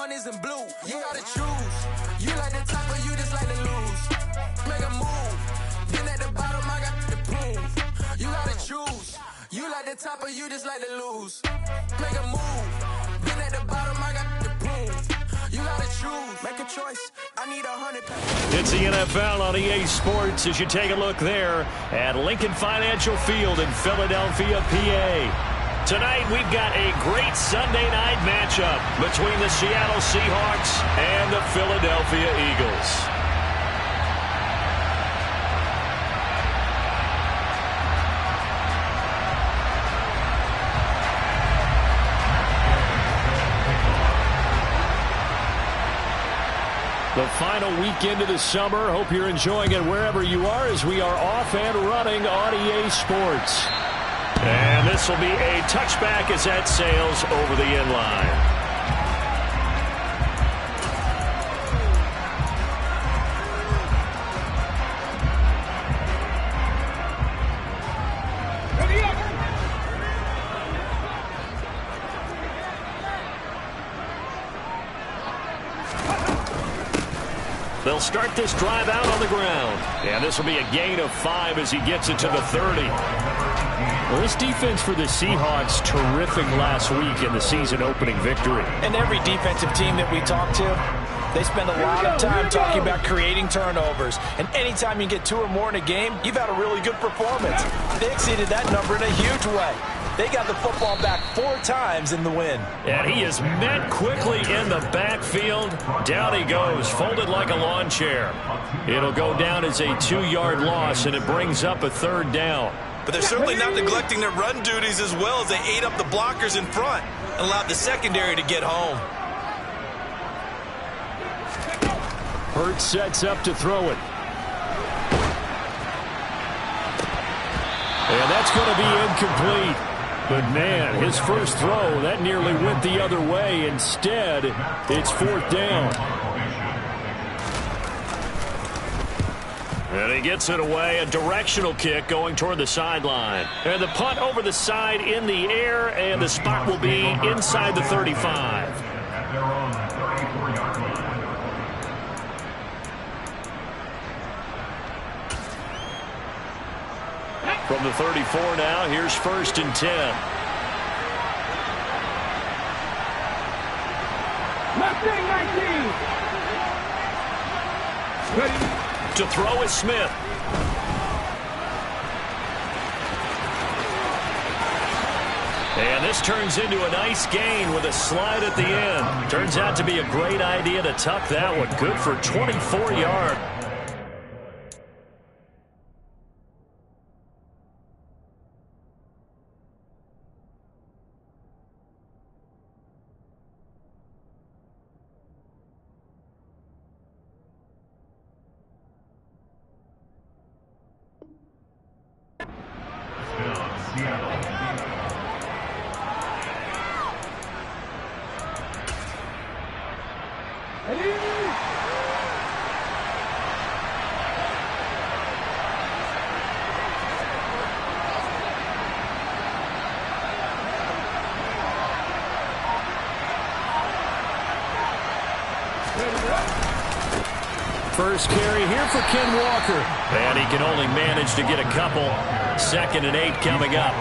hundreds and blue. You gotta choose. You like the top or you just like to lose. Make a move. Been at the bottom, I got the prove. You gotta choose. You like the top or you just like to lose. Make a move. Been at the bottom, I got the prove. You gotta choose. Make a choice. I need 100 pounds. It's the NFL on EA Sports as you take a look there at Lincoln Financial Field in Philadelphia, PA. Tonight, we've got a great Sunday night matchup between the Seattle Seahawks and the Philadelphia Eagles. The final weekend of the summer. Hope you're enjoying it wherever you are as we are off and running on EA Sports. And this will be a touchback as that sails over the end line. They'll start this drive out on the ground. And this will be a gain of 5 as he gets it to the 30. Well, this defense for the Seahawks, terrific last week in the season opening victory. And every defensive team that we talk to, they spend a lot of time talking about creating turnovers. And anytime you get 2 or more in a game, you've had a really good performance. They exceeded that number in a huge way. They got the football back 4 times in the win. And he is met quickly in the backfield. Down he goes, folded like a lawn chair. It'll go down as a 2-yard loss, and it brings up a 3rd down. But they're certainly not neglecting their run duties as well as they ate up the blockers in front and allowed the secondary to get home. Hurts sets up to throw it. And that's going to be incomplete. But, man, his first throw, that nearly went the other way. Instead, it's 4th down. And he gets it away, a directional kick going toward the sideline. And the punt over the side in the air, and the spot will be inside the 35. From the 34 now, here's 1st and 10. Left wing 19. Ready. To throw is Smith. And this turns into a nice gain with a slide at the end. Turns out to be a great idea to tuck that one. Good for 24 yards. First carry here for Ken Walker. And he can only manage to get a couple. 2nd and 8 coming up.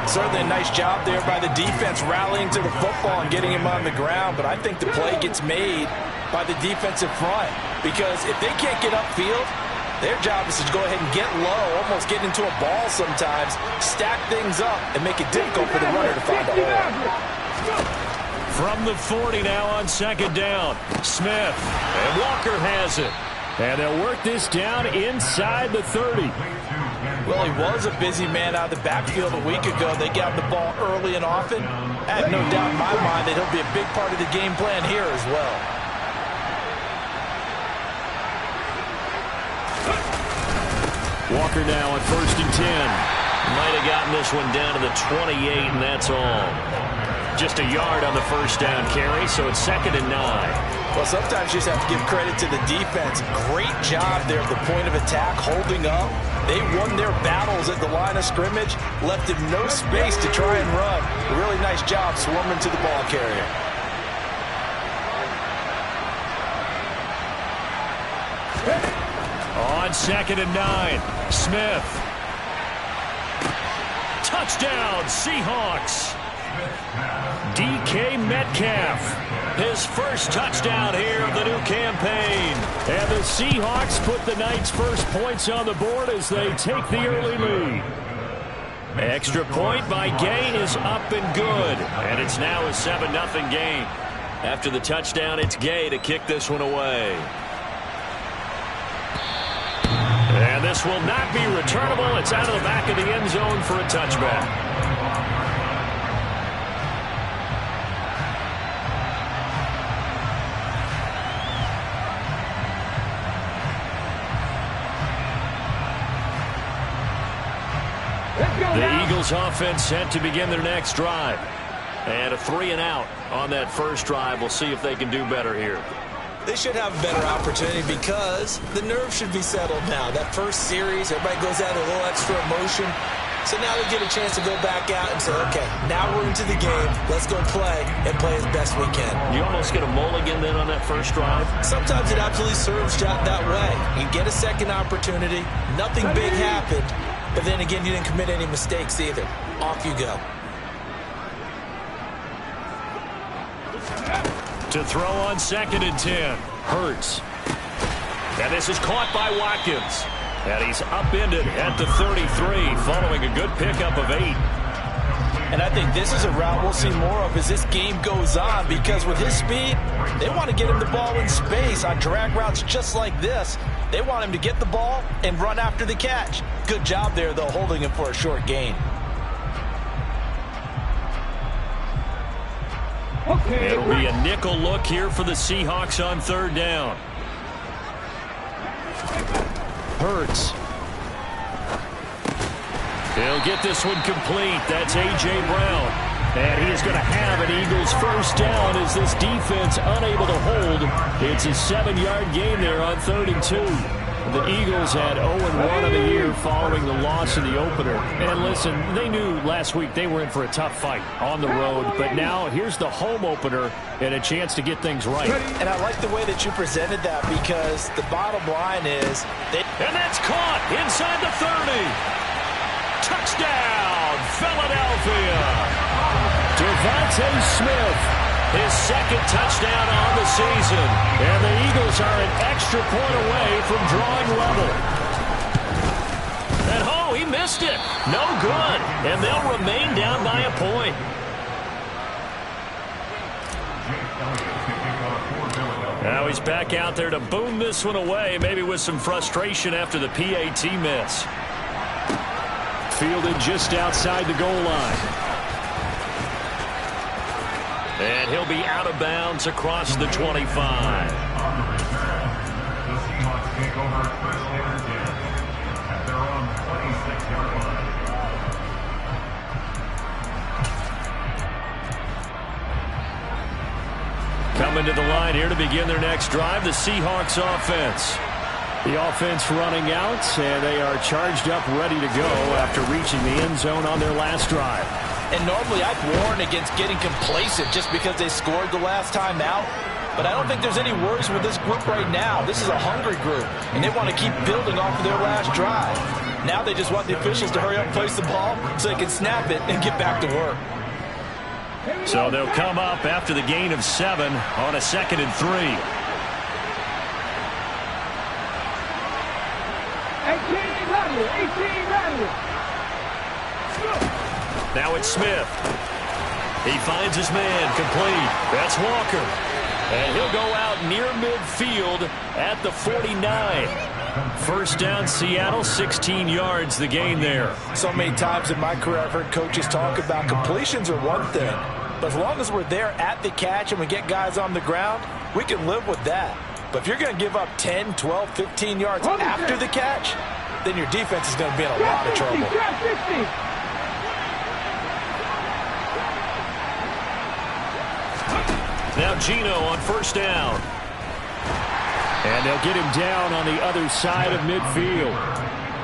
Certainly a nice job there by the defense rallying to the football and getting him on the ground. But I think the play gets made by the defensive front. Because if they can't get upfield, their job is to go ahead and get low, almost get into a ball sometimes, stack things up, and make it difficult for the runner to find a hole. From the 40 now on 2nd down. Smith. And Walker has it. And they'll work this down inside the 30. Well, he was a busy man out of the backfield a week ago. They got the ball early and often. I have no doubt in my mind that he'll be a big part of the game plan here as well. Walker now on 1st and 10. Might have gotten this one down to the 28, and that's all. Just a yard on the 1st down carry, so it's 2nd and 9. Well, sometimes you just have to give credit to the defense. Great job there at the point of attack, holding up. They won their battles at the line of scrimmage, left him no space to try and run. A really nice job swarming to the ball carrier. on 2nd and 9. Smith. Touchdown, Seahawks. DK Metcalf, his first touchdown here of the new campaign. And the Seahawks put the night's first points on the board as they take the early lead. Extra point by Gain is up and good. And it's now a 7-0 game. After the touchdown, it's Gay to kick this one away. And this will not be returnable. It's out of the back of the end zone for a touchback. The Eagles offense set to begin their next drive. And a 3-and-out on that first drive. We'll see if they can do better here. They should have a better opportunity because the nerves should be settled now. That first series, everybody goes out with a little extra emotion. So now they get a chance to go back out and say, okay, now we're into the game. Let's go play and play as best we can. You almost get a mulligan then on that first drive? Sometimes it absolutely serves that way. You get a second opportunity. Nothing big happened. But then again, you didn't commit any mistakes either. Off you go. To throw on 2nd and 10. Hurts. And this is caught by Watkins. And he's upended at the 33 following a good pickup of 8. And I think this is a route we'll see more of as this game goes on because with his speed, they want to get him the ball in space on drag routes just like this. They want him to get the ball and run after the catch. Good job there, though, holding him for a short gain. It'll be a nickel look here for the Seahawks on 3rd down. Hurts. He'll get this one complete. That's A.J. Brown. And he is going to have an Eagles first down as this defense unable to hold. It's a 7-yard gain there on 3rd and 2. The Eagles had 0-1 on the year following the loss in the opener. And listen, they knew last week they were in for a tough fight on the road. But now here's the home opener and a chance to get things right. And I like the way that you presented that because the bottom line is... And that's caught inside the 30. Touchdown, Philadelphia. Devontae Smith, his 2nd touchdown on the season. And the Eagles are an extra point away from drawing level. And oh, he missed it. No good. And they'll remain down by a point. Now he's back out there to boom this one away, maybe with some frustration after the PAT miss. Fielded just outside the goal line. And he'll be out of bounds across the 25. Coming to the line here to begin their next drive, the Seahawks offense. The offense running out, and they are charged up, ready to go after reaching the end zone on their last drive. And normally I'd warn against getting complacent just because they scored the last time out. But I don't think there's any worries with this group right now. This is a hungry group, and they want to keep building off of their last drive. Now they just want the officials to hurry up and place the ball so they can snap it and get back to work. So they'll come up after the gain of 7 on a 2nd and 3. 18 rally. Now it's Smith. He finds his man complete. That's Walker. And he'll go out near midfield at the 49. First down, Seattle, 16 yards, the gain there. So many times in my career I've heard coaches talk about completions are one thing. But as long as we're there at the catch and we get guys on the ground, we can live with that. But if you're going to give up 10, 12, 15 yards after the catch, then your defense is going to be in a lot of trouble. Now Geno on first down. And they'll get him down on the other side of midfield.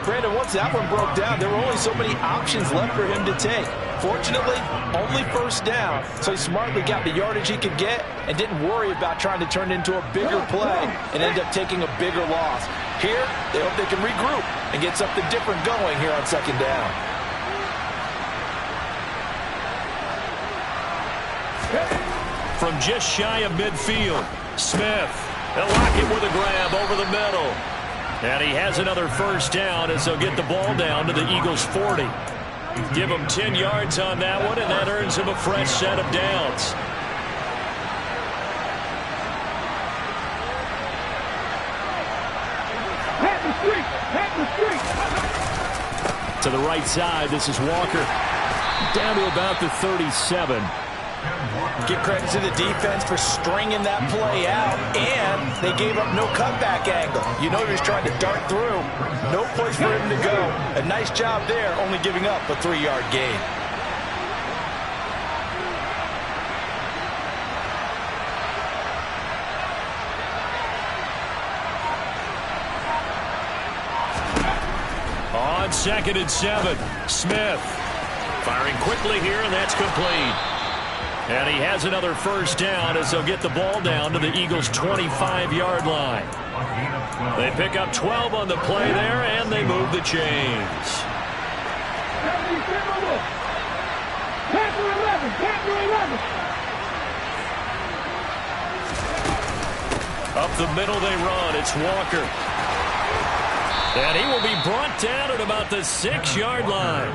Brandon, once that one broke down, there were only so many options left for him to take. Fortunately, only first down, so he smartly got the yardage he could get and didn't worry about trying to turn it into a bigger play and end up taking a bigger loss. Here, they hope they can regroup and get something different going here on second down. From just shy of midfield, Smith. They'll lock it with a grab over the middle. And he has another first down as they'll get the ball down to the Eagles' 40. Give him 10 yards on that one, and that earns him a fresh set of downs. To the right side, this is Walker. Down to about the 37. Give credit to the defense for stringing that play out, and they gave up no cutback angle. You know he was trying to dart through. No place for him to go. A nice job there, only giving up a 3-yard gain. On 2nd and 7, Smith firing quickly here, and that's complete. And he has another first down as they'll get the ball down to the Eagles' 25-yard line. They pick up 12 on the play there, and they move the chains. Up the middle they run. It's Walker. And he will be brought down at about the 6-yard line.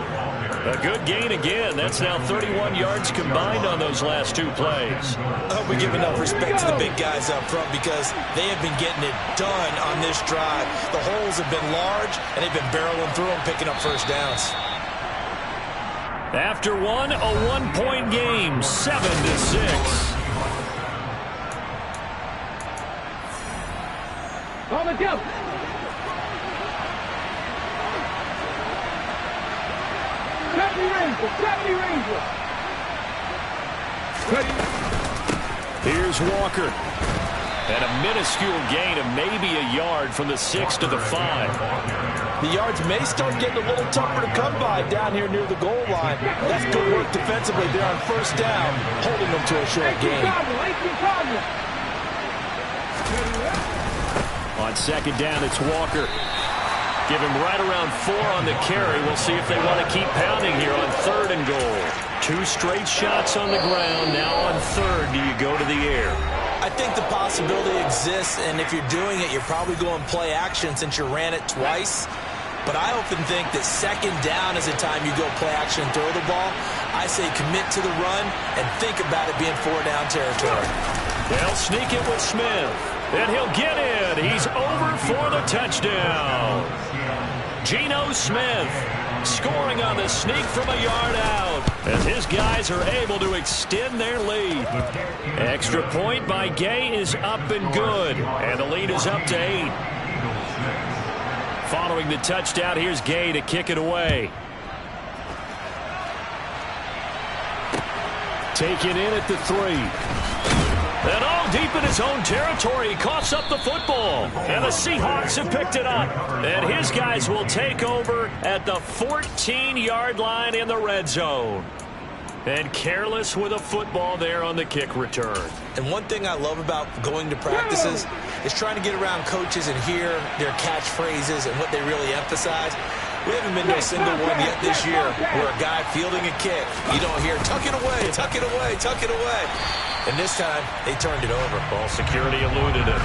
A good gain again. That's now 31 yards combined on those last 2 plays. I hope we give enough respect to the big guys up front because they have been getting it done on this drive. The holes have been large, and they've been barreling through them, picking up first downs. After one, a 1-point game, 7-6. On the go. Here's Walker. And a minuscule gain of maybe a yard from the 6 to the 5. The yards may start getting a little tougher to come by down here near the goal line. That's good work defensively there on first down, holding them to a short gain. On 2nd down, it's Walker. Give him right around 4 on the carry. We'll see if they want to keep pounding here on 3rd and goal. 2 straight shots on the ground. Now on 3rd, do you go to the air? I think the possibility exists, and if you're doing it, you're probably going play action since you ran it twice. But I often think that 2nd down is the time you go play action and throw the ball. I say commit to the run and think about it being 4-down territory. They'll sneak it with Smith. And he'll get in. He's over for the touchdown. Geno Smith scoring on the sneak from a yard out as his guys are able to extend their lead. Extra point by Gay is up and good. And the lead is up to 8. Following the touchdown, here's Gay to kick it away. Taken in at the 3. And all deep in his own territory, he coughs up the football. And the Seahawks have picked it up. And his guys will take over at the 14-yard line in the red zone. And careless with a football there on the kick return. And one thing I love about going to practices is trying to get around coaches and hear their catchphrases and what they really emphasize. We haven't been to a single one yet this year where a guy fielding a kick, you don't hear, tuck it away, tuck it away, tuck it away. And this time, they turned it over. Ball security eluded it.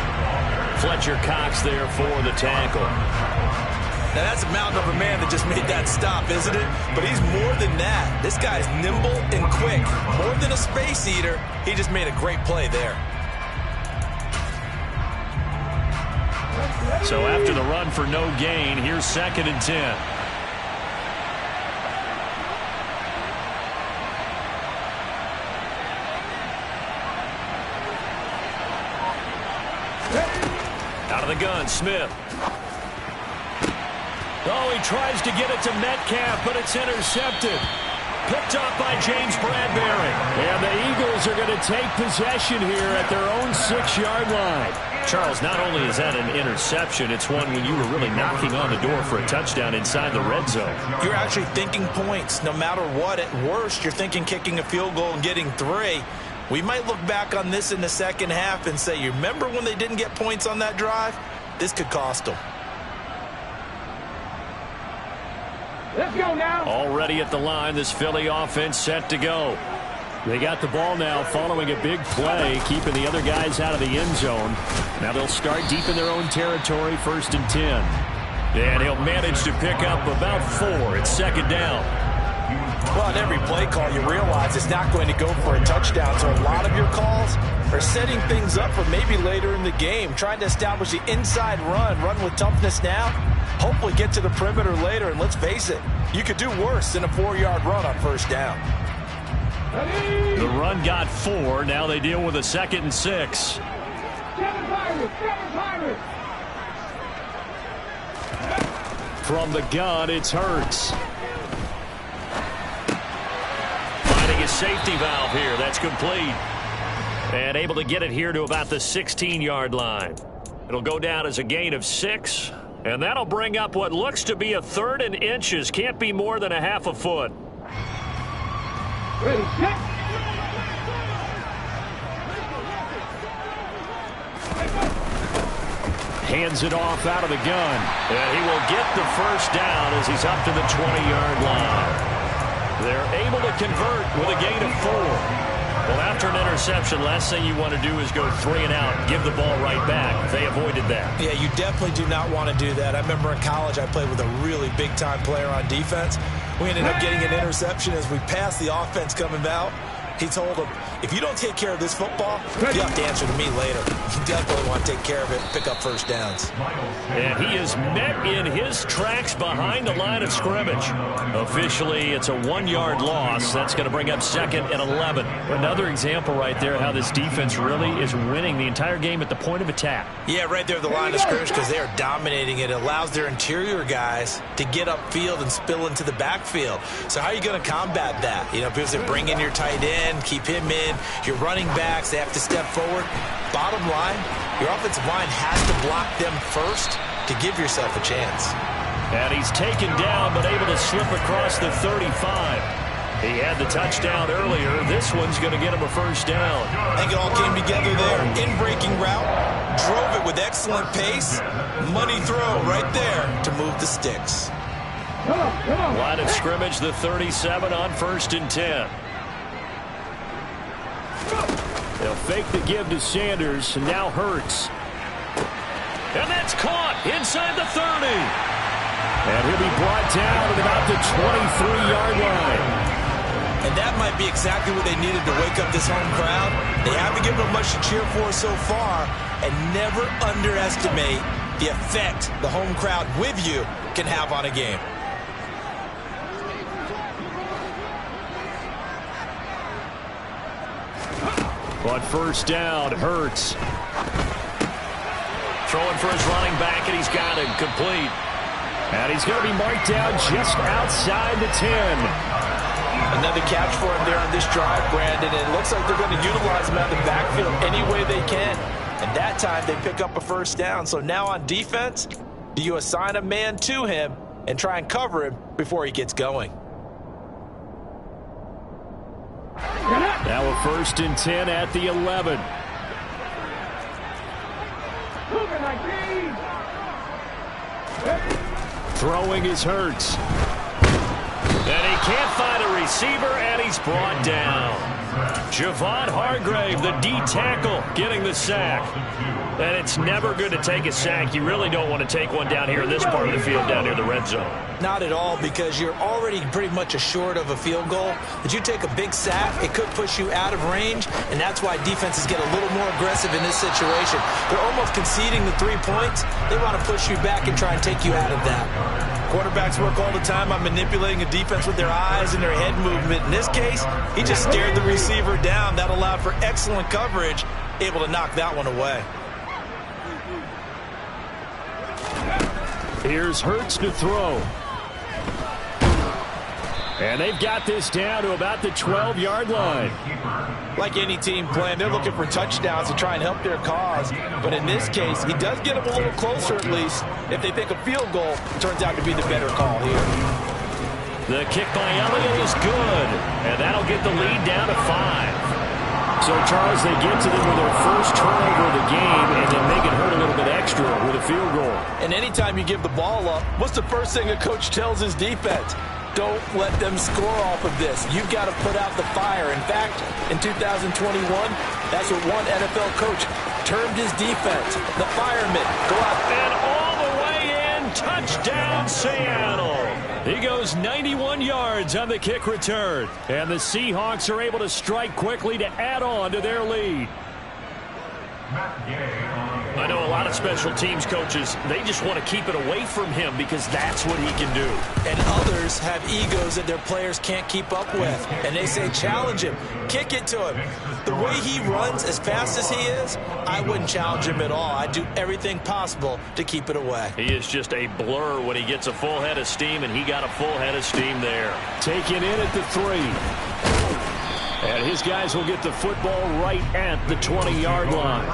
Fletcher Cox there for the tackle. Now, that's a mountain of a man that just made that stop, isn't it? But he's more than that. This guy's nimble and quick. More than a space eater, he just made a great play there. So after the run for no gain, here's 2nd and 10. Out of the gun, Smith. Oh, he tries to get it to Metcalf, but it's intercepted. Picked up by James Bradbury. And the Eagles are going to take possession here at their own 6-yard line. Charles, not only is that an interception, it's one when you were really knocking on the door for a touchdown inside the red zone. You're actually thinking points. No matter what, at worst, you're thinking kicking a field goal and getting 3. We might look back on this in the second half and say, you remember when they didn't get points on that drive? This could cost them. Let's go now. Already at the line, this Philly offense set to go. They got the ball now following a big play, keeping the other guys out of the end zone. Now they'll start deep in their own territory, 1st and 10. And he'll manage to pick up about 4. It's 2nd down. Well, on every play call, you realize it's not going to go for a touchdown. So a lot of your calls are setting things up for maybe later in the game, trying to establish the inside run with toughness now, hopefully get to the perimeter later. And let's face it, you could do worse than a 4-yard run on 1st down. The run got 4. Now they deal with a 2nd and 6. From the gun, it's Hurts. Finding a safety valve here. That's complete. And able to get it here to about the 16-yard line. It'll go down as a gain of 6. And that'll bring up what looks to be a 3rd and inches. Can't be more than a half a foot. Ready, set. Hands it off out of the gun. And he will get the 1st down as he's up to the 20-yard line. They're able to convert with a gain of 4. Well, after an interception, last thing you want to do is go 3 and out, give the ball right back. They avoided that. Yeah, you definitely do not want to do that. I remember in college I played with a really big-time player on defense. We ended up getting an interception as we passed the offense coming out. He told him, if you don't take care of this football, you have to answer to me later. You definitely want to take care of it and pick up 1st downs. And he is met in his tracks behind the line of scrimmage. Officially, it's a 1-yard loss. That's going to bring up 2nd and 11. Another example right there how this defense really is winning the entire game at the point of attack. Yeah, right there at the line of scrimmage because they are dominating it. It allows their interior guys to get upfield and spill into the backfield. So how are you going to combat that? You know, because they bring in your tight end, keep him in. Your running backs, they have to step forward. Bottom line, your offensive line has to block them first to give yourself a chance. And he's taken down but able to slip across the 35. He had the touchdown earlier. This one's going to get him a 1st down. I think it all came together there. In-breaking route, drove it with excellent pace. Money throw right there to move the sticks. Line of scrimmage, the 37 on 1st and 10. They'll fake the give to Sanders, and now Hurts. And that's caught inside the 30. And he'll be brought down at about the 23-yard line. And that might be exactly what they needed to wake up this home crowd. They haven't given them much to cheer for so far, and never underestimate the effect the home crowd with you can have on a game. On 1st down, Hurts. Throwing for his running back, and he's got him complete. And he's going to be marked down just outside the 10. Another catch for him there on this drive, Brandon. And it looks like they're going to utilize him out of the backfield any way they can. And that time they pick up a 1st down. So now on defense, do you assign a man to him and try and cover him before he gets going? Now a 1st and 10 at the 11. Throwing is Hurts. And he can't find a receiver, and he's brought down. Javon Hargrave, the D tackle, getting the sack. And it's never good to take a sack. You really don't want to take one down here in this part of the field, down near the red zone. Not at all, because you're already pretty much assured of a field goal. But you take a big sack, it could push you out of range, and that's why defenses get a little more aggressive in this situation. They're almost conceding the 3 points. They want to push you back and try and take you out of that. Quarterbacks work all the time on manipulating a defense with their eyes and their head movement. In this case, he just stared the receiver down. That allowed for excellent coverage, able to knock that one away. Here's Hurts to throw. And they've got this down to about the 12-yard line. Like any team playing, they're looking for touchdowns to try and help their cause. But in this case, he does get them a little closer at least if they think a field goal turns out to be the better call here. The kick by Elliott is good, and that'll get the lead down to 5. So, Charles, they get to them with their first turnover of the game and then make it hurt a little bit extra with a field goal. And anytime you give the ball up, what's the first thing a coach tells his defense? Don't let them score off of this. You've got to put out the fire. In fact, in 2021, that's what one NFL coach termed his defense, the firemen. Go out. And all the way in, touchdown Seattle. He goes 91 yards on the kick return. And the Seahawks are able to strike quickly to add on to their lead. I know a lot of special teams coaches, they just want to keep it away from him because that's what he can do. And others have egos that their players can't keep up with. And they say, challenge him, kick it to him. The way he runs as fast as he is, I wouldn't challenge him at all. I'd do everything possible to keep it away. He is just a blur when he gets a full head of steam, and he got a full head of steam there. Taken in at the 3. And his guys will get the football right at the 20-yard line.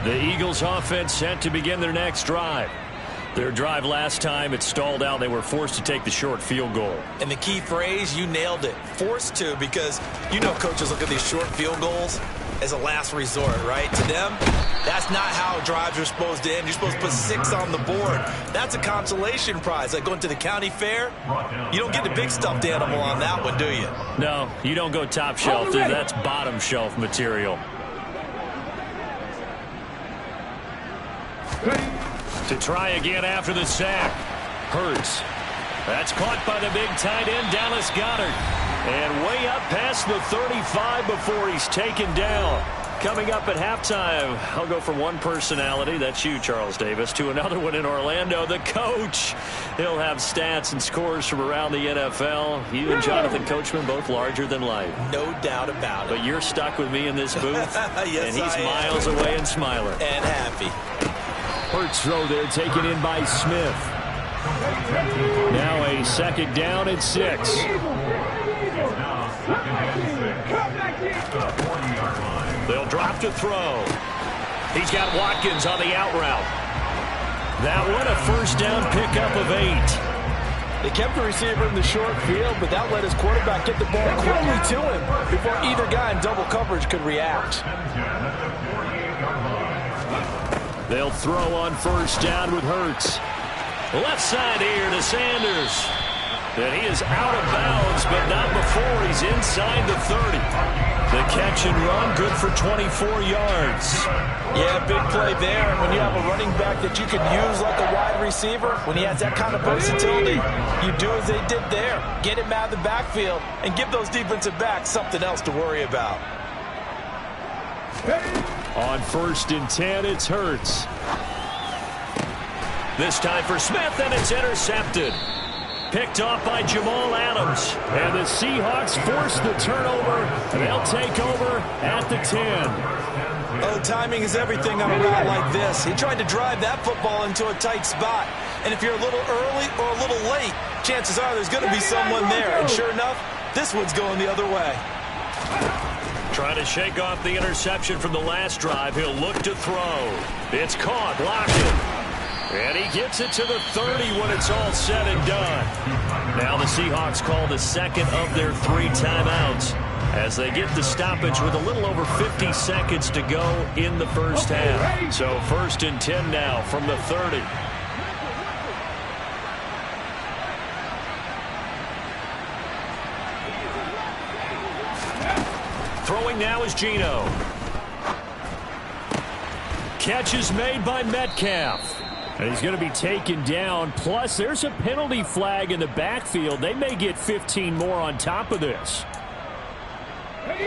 The Eagles offense set to begin their next drive. Their drive last time, it stalled out. They were forced to take the short field goal. And the key phrase, you nailed it, forced to, because you know coaches look at these short field goals as a last resort, right? To them, that's not how drives are supposed to end. You're supposed to put 6 on the board. That's a consolation prize. Like going to the county fair, you don't get the big stuffed animal on that one, do you? No, you don't go top shelf. That's bottom shelf material. To try again after the sack. Hurts. That's caught by the big tight end, Dallas Goedert. And way up past the 35 before he's taken down. Coming up at halftime, I'll go from one personality, that's you, Charles Davis, to another one in Orlando, the coach. He'll have stats and scores from around the NFL. You and Jonathan Coachman, both larger than life. No doubt about it. But you're stuck with me in this booth. Yes, and he's miles away and smiling. And happy. Hurts throw there, taken in by Smith. Now a second down at 6. They'll drop to throw. He's got Watkins on the out route. That one a first down pickup of 8. They kept the receiver in the short field, but that let his quarterback get the ball quickly to him before either guy in double coverage could react. They'll throw on first down with Hurts. Left side here to Sanders. And he is out of bounds, but not before he's inside the 30. The catch and run, good for 24 yards. Yeah, big play there. And when you have a running back that you can use like a wide receiver, when he has that kind of versatility, you do as they did there. Get him out of the backfield and give those defensive backs something else to worry about. On first and 10, it's Hurts. This time for Smith, and it's intercepted. Picked off by Jamal Adams. And the Seahawks force the turnover, and they'll take over at the 10. Oh, timing is everything on a route like this. He tried to drive that football into a tight spot. And if you're a little early or a little late, chances are there's going to be someone there. And sure enough, this one's going the other way. Trying to shake off the interception from the last drive. He'll look to throw. It's caught, blocking. And he gets it to the 30 when it's all said and done. Now the Seahawks call the second of their 3 timeouts as they get the stoppage with a little over 50 seconds to go in the first half. So first and 10 now from the 30. Throwing now is Geno. Catch is made by Metcalf. And he's going to be taken down. Plus, there's a penalty flag in the backfield. They may get 15 more on top of this.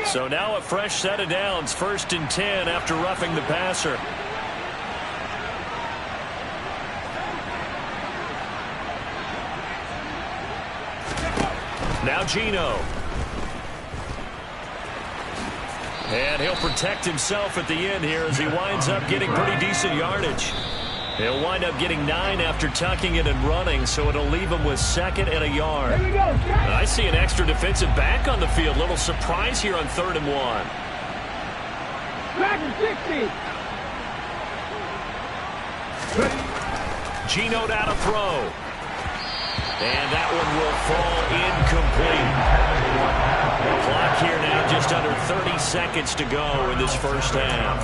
So now a fresh set of downs. First and 10 after roughing the passer. Now Geno. And he'll protect himself at the end here as he winds up getting pretty decent yardage. He'll wind up getting 9 after tucking it and running, so it'll leave him with 2nd and a yard. And I see an extra defensive back on the field. Little surprise here on 3rd and 1. Back to 60. Geno down to throw. And that one will fall incomplete. Clock here now, just under 30 seconds to go in this first half.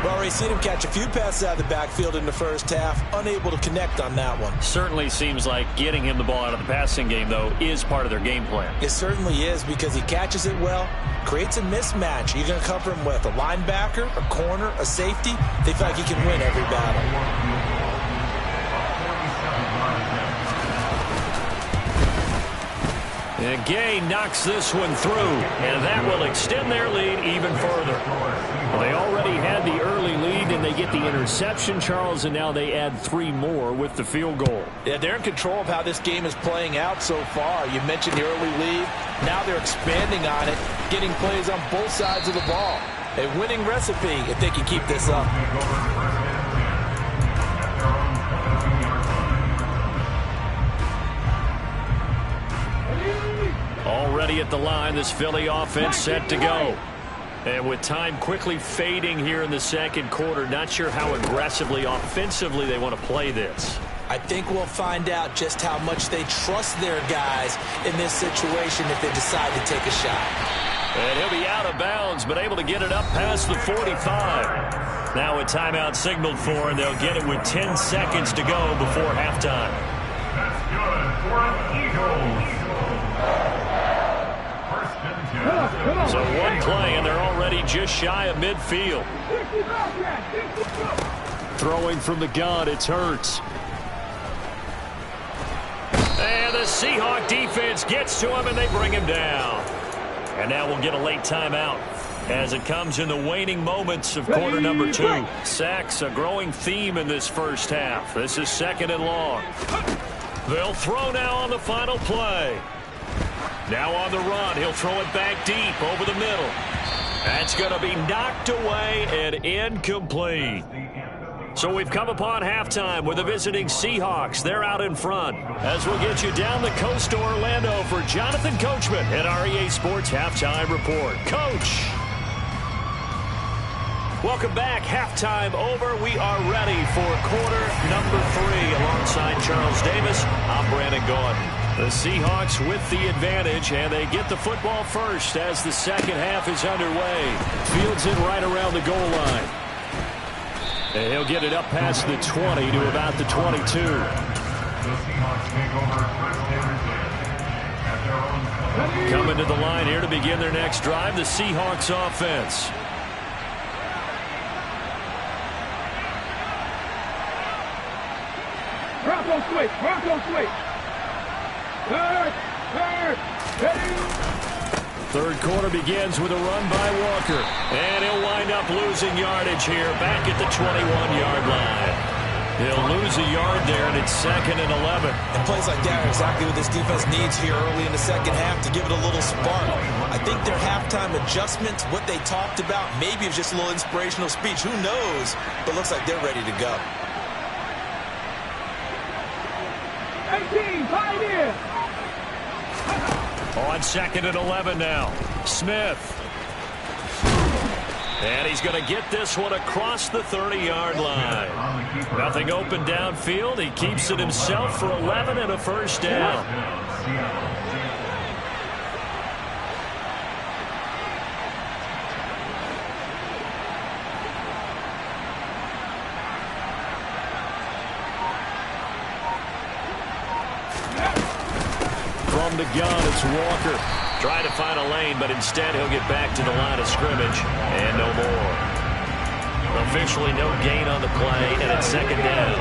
Well, we've seen him catch a few passes out of the backfield in the first half, unable to connect on that one. Certainly seems like getting him the ball out of the passing game, though, is part of their game plan. It certainly is, because he catches it well, creates a mismatch. You're going to cover him with a linebacker, a corner, a safety. They feel like he can win every battle. And Gay knocks this one through, and that will extend their lead even further. Well, they already had the early lead, and they get the interception, Charles, and now they add 3 more with the field goal. Yeah, they're in control of how this game is playing out so far. You mentioned the early lead. Now they're expanding on it, getting plays on both sides of the ball. A winning recipe if they can keep this up. Already at the line, this Philly offense set to go. And with time quickly fading here in the second quarter, not sure how aggressively, offensively they want to play this. I think we'll find out just how much they trust their guys in this situation if they decide to take a shot. And he'll be out of bounds, but able to get it up past the 45. Now a timeout signaled for, and they'll get it with 10 seconds to go before halftime. That's good for an Eagles. So one play, and they're already just shy of midfield. Throwing from the gun, it's Hurts. And the Seahawk defense gets to him, and they bring him down. And now we'll get a late timeout as it comes in the waning moments of quarter number 2. Sacks, a growing theme in this first half. This is 2nd and long. They'll throw now on the final play. Now on the run, he'll throw it back deep over the middle. That's going to be knocked away and incomplete. So we've come upon halftime with the visiting Seahawks. They're out in front. As we'll get you down the coast to Orlando for Jonathan Coachman at REA Sports Halftime Report. Coach. Welcome back. Halftime over. We are ready for quarter number 3. Alongside Charles Davis, I'm Brandon Gordon. The Seahawks with the advantage, and they get the football first as the second half is underway. Fields it right around the goal line. And he'll get it up past the 20 to about the 22. Coming to the line here to begin their next drive, the Seahawks offense. Bronco switch, Bronco switch. Third quarter begins with a run by Walker. And he'll wind up losing yardage here back at the 21-yard line. He'll lose a yard there, and it's 2nd and 11. And plays like that are exactly what this defense needs here early in the second half to give it a little spark. I think their halftime adjustments, what they talked about, maybe it was just a little inspirational speech. Who knows? But looks like they're ready to go. 18, tight end. On 2nd and 11 now. Smith. And he's going to get this one across the 30-yard line. Nothing open downfield. He keeps it himself for 11 and a first down. From the gun, it's Walker. Trying to find a lane, but instead he'll get back to the line of scrimmage. And no more. Officially no gain on the play, and it's 2nd down.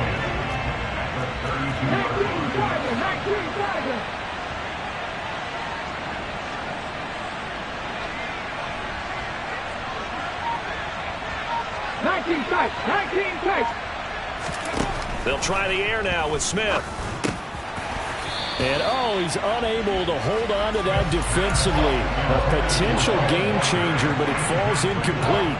19 tight, 19 tight. They'll try the air now with Smith. And, he's unable to hold on to that defensively. A potential game changer, but it falls incomplete.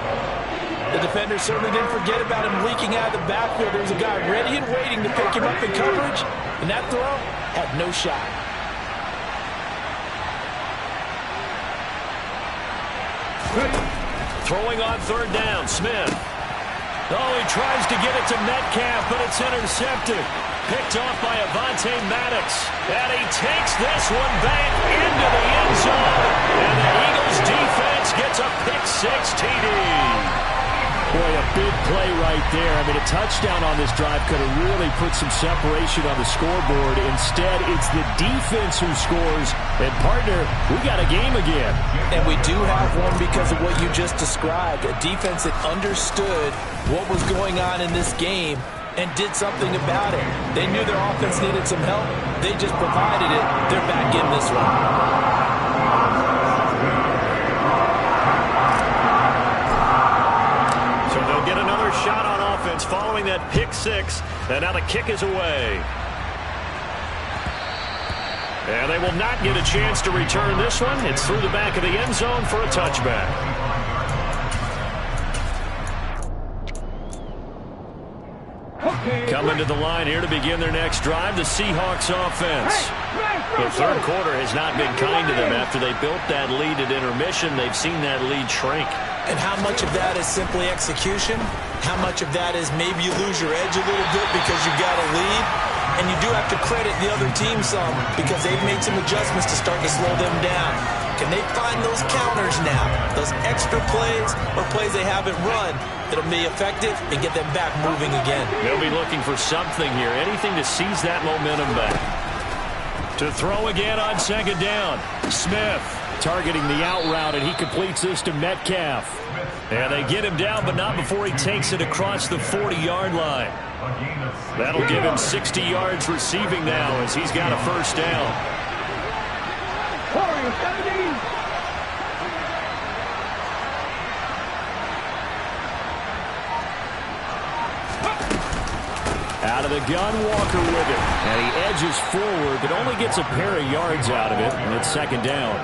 The defender certainly didn't forget about him leaking out of the backfield. There was a guy ready and waiting to pick him up in coverage, and that throw had no shot. Throwing on third down, Smith. He tries to get it to Metcalf, but it's intercepted. Picked off by Avonte Maddox. And he takes this one back into the end zone. And the Eagles defense gets a pick-6 TD. Boy, a big play right there. I mean, a touchdown on this drive could have really put some separation on the scoreboard. Instead, it's the defense who scores. And, partner, we got a game again. And we do have one because of what you just described. A defense that understood what was going on in this game and did something about it. They knew their offense needed some help. They just provided it. They're back in this one. Get another shot on offense following that pick-6, and now the kick is away. And they will not get a chance to return this one. It's through the back of the end zone for a touchback. Coming to the line here to begin their next drive, the Seahawks offense. The third quarter has not been kind to them. After they built that lead at intermission, they've seen that lead shrink. And how much of that is simply execution? How much of that is maybe you lose your edge a little bit because you've got a lead? And you do have to credit the other team some because they've made some adjustments to start to slow them down. Can they find those counters now? Those extra plays or plays they haven't run that'll be effective and get them back moving again? They'll be looking for something here, anything to seize that momentum back. To throw again on second down, Smith targeting the out route, and he completes this to Metcalf. And they get him down, but not before he takes it across the 40-yard line. That'll give him 60 yards receiving now as he's got a first down. Out of the gun, Walker with it. And he edges forward, but only gets a pair of yards out of it, and it's second down.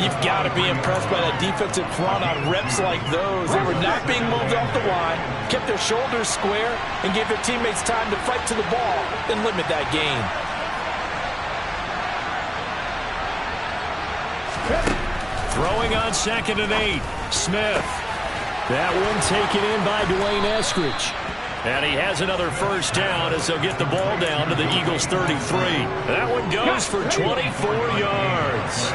You've got to be impressed by that defensive front on reps like those. They were not being moved off the line, kept their shoulders square, and gave their teammates time to fight to the ball and limit that gain. Throwing on 2nd and 8, Smith. That one taken in by Dwayne Eskridge. And he has another first down as they'll get the ball down to the Eagles' 33. That one goes for 24 yards.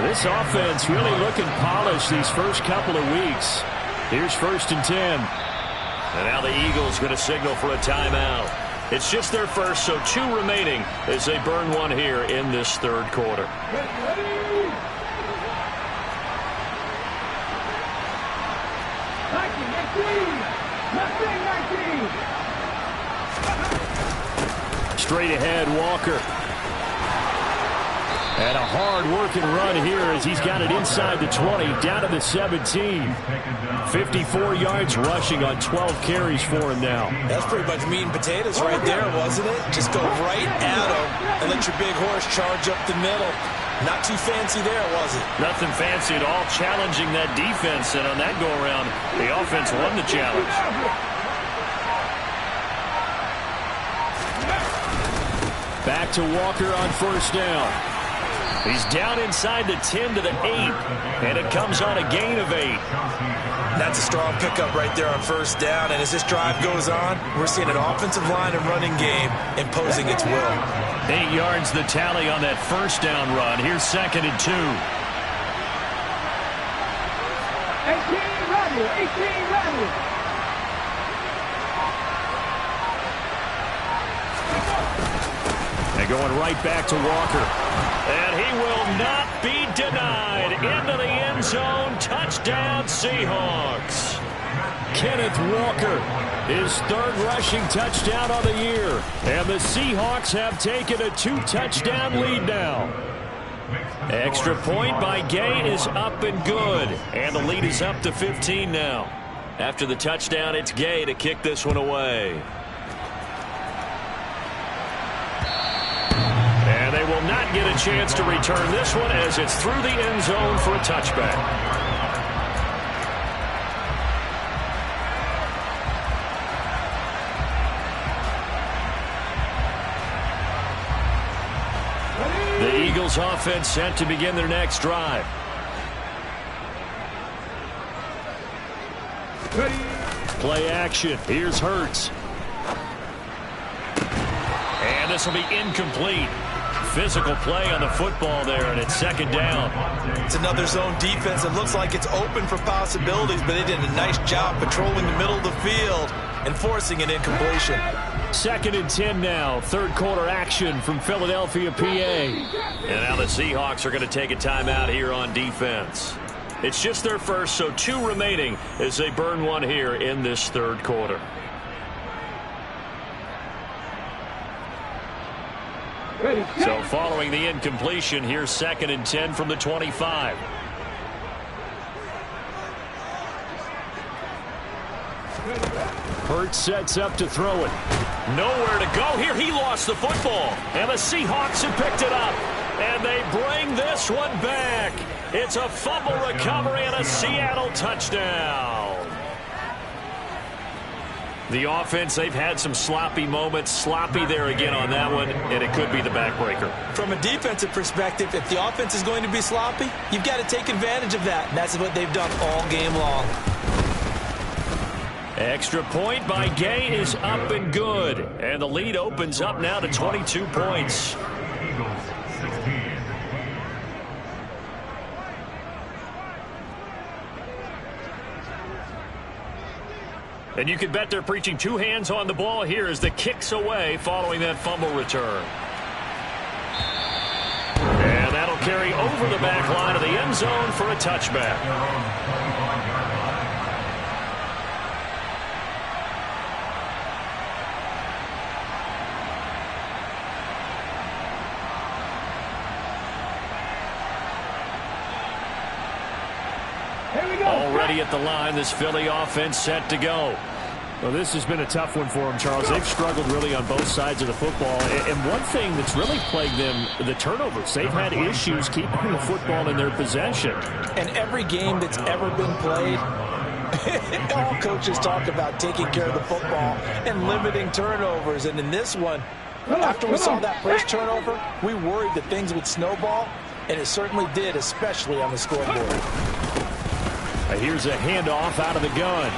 This offense really looking polished these first couple of weeks. Here's 1st and 10. And now the Eagles going to signal for a timeout. It's just their first, so 2 remaining as they burn one here in this third quarter. Straight ahead, Walker. And a hard-working run here as he's got it inside the 20, down to the 17. 54 yards rushing on 12 carries for him now. That's pretty much meat and potatoes right there, wasn't it? Just go right at him and let your big horse charge up the middle. Not too fancy there, was it? Nothing fancy at all, challenging that defense. And on that go-around, the offense won the challenge. Back to Walker on first down. He's down inside the 10 to the 8, and it comes on a gain of 8. That's a strong pickup right there on first down, and as this drive goes on, we're seeing an offensive line and running game imposing its will. 8 yards the tally on that first down run. Here's 2nd and 2. 18 ready. And going right back to Walker. And he will not be denied. Into the end zone. Touchdown, Seahawks. Kenneth Walker, his 3rd rushing touchdown of the year. And the Seahawks have taken a 2-touchdown lead now. Extra point by Gay is up and good. And the lead is up to 15 now. After the touchdown, it's Gay to kick this one away. not get a chance to return this one as it's through the end zone for a touchback. The Eagles offense set to begin their next drive. Play action. Here's Hurts. And this will be incomplete. Physical play on the football there, and it's second down. It's another zone defense. It looks like it's open for possibilities, but they did a nice job patrolling the middle of the field and forcing an incompletion. 2nd and 10 now. Third quarter action from Philadelphia, PA. And now the Seahawks are going to take a timeout here on defense. It's just their first, so 2 remaining as they burn one here in this third quarter. So following the incompletion, here's 2nd and 10 from the 25. Hurts sets up to throw it. Nowhere to go here. He lost the football. And the Seahawks have picked it up. And they bring this one back. It's a fumble recovery and a Seattle touchdown. The offense, they've had some sloppy moments. Sloppy there again on that one, and it could be the backbreaker. From a defensive perspective, if the offense is going to be sloppy, you've got to take advantage of that, and that's what they've done all game long. Extra point by Gay is up and good. And the lead opens up now to 22 points. Eagles 16. And you can bet they're preaching 2 hands on the ball here as the kick's away following that fumble return. And that'll carry over the back line of the end zone for a touchback. Already at the line, this Philly offense set to go. Well, this has been a tough one for them, Charles. They've struggled really on both sides of the football. And one thing that's really plagued them, the turnovers. They've had issues keeping the football in their possession. And every game that's ever been played, all coaches talk about taking care of the football and limiting turnovers. And in this one, after we saw that first turnover, we worried that things would snowball, and it certainly did, especially on the scoreboard. Here's a handoff out of the gun.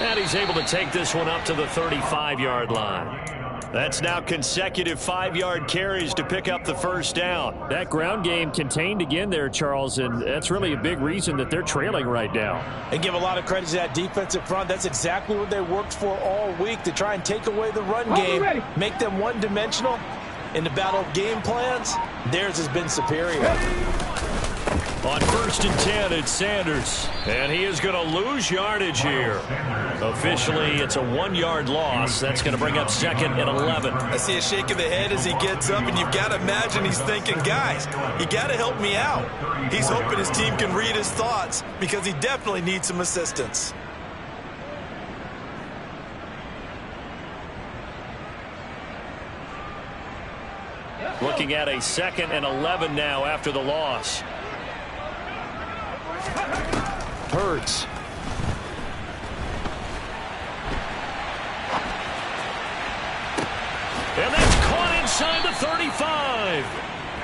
And he's able to take this one up to the 35-yard line. That's now consecutive 5-yard carries to pick up the first down. That ground game contained again there, Charles, and that's really a big reason that they're trailing right now. And give a lot of credit to that defensive front. That's exactly what they worked for all week, to try and take away the run game, make them one-dimensional. In the battle of game plans, theirs has been superior. On 1st and 10, it's Sanders. And he is going to lose yardage here. Officially, it's a 1-yard loss. That's going to bring up 2nd and 11. I see a shake of the head as he gets up, and you've got to imagine he's thinking, guys, you got to help me out. He's hoping his team can read his thoughts because he definitely needs some assistance. Looking at a 2nd and 11 now after the loss. Hurts. And that's caught inside the 35.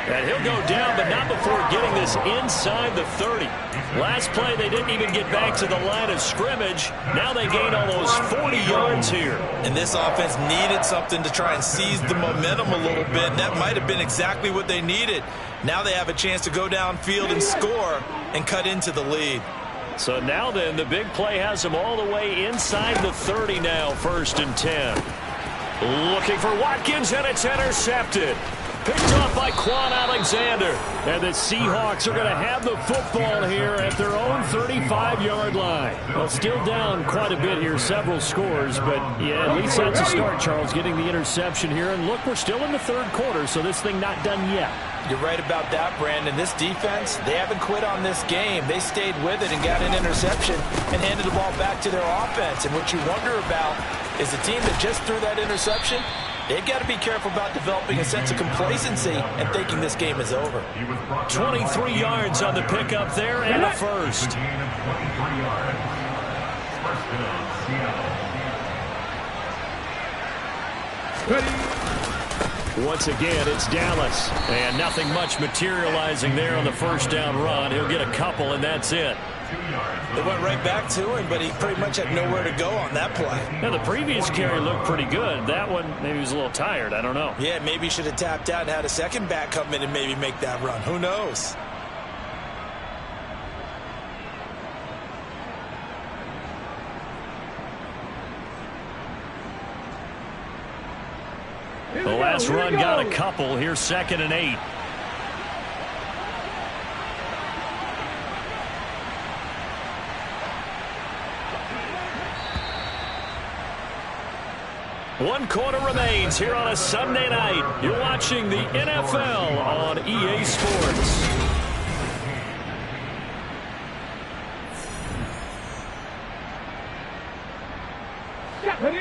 And he'll go down, but not before getting this inside the 30. Last play, they didn't even get back to the line of scrimmage. Now they gain almost 40 yards here. And this offense needed something to try and seize the momentum a little bit, and that might have been exactly what they needed. Now they have a chance to go downfield and score and cut into the lead. So now then, the big play has them all the way inside the 30 now, 1st and 10. Looking for Watkins, and it's intercepted. Picked off by Quan Alexander. And the Seahawks are going to have the football here at their own 35-yard line. Well, still down quite a bit here, several scores, but yeah, at least that's a start, Charles, getting the interception here. And look, we're still in the third quarter, so this thing not done yet. You're right about that, Brandon. This defense, they haven't quit on this game. They stayed with it and got an interception and handed the ball back to their offense. And what you wonder about is the team that just threw that interception, They've got to be careful about developing a sense of complacency and thinking this game is over. 23 yards on the pickup there and a first. Gain of 23 yards. First down, Seattle. Once again, it's Dallas. And nothing much materializing there on the first down run. He'll get a couple, and that's it. They went right back to him, but he pretty much had nowhere to go on that play. Now, the previous carry looked pretty good. That one, maybe he was a little tired. I don't know. Yeah, maybe he should have tapped out and had a second back come in and maybe make that run. Who knows? The last run got a couple. Here's 2nd and 8. One quarter remains here on a Sunday night. You're watching the NFL on EA Sports.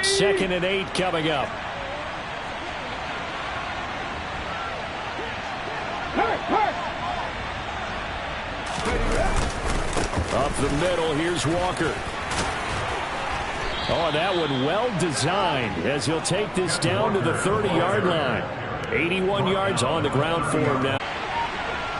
Second and 8 coming up. Up the middle, here's Walker. Oh, that one well designed as he'll take this down to the 30-yard line. 81 yards on the ground for him now.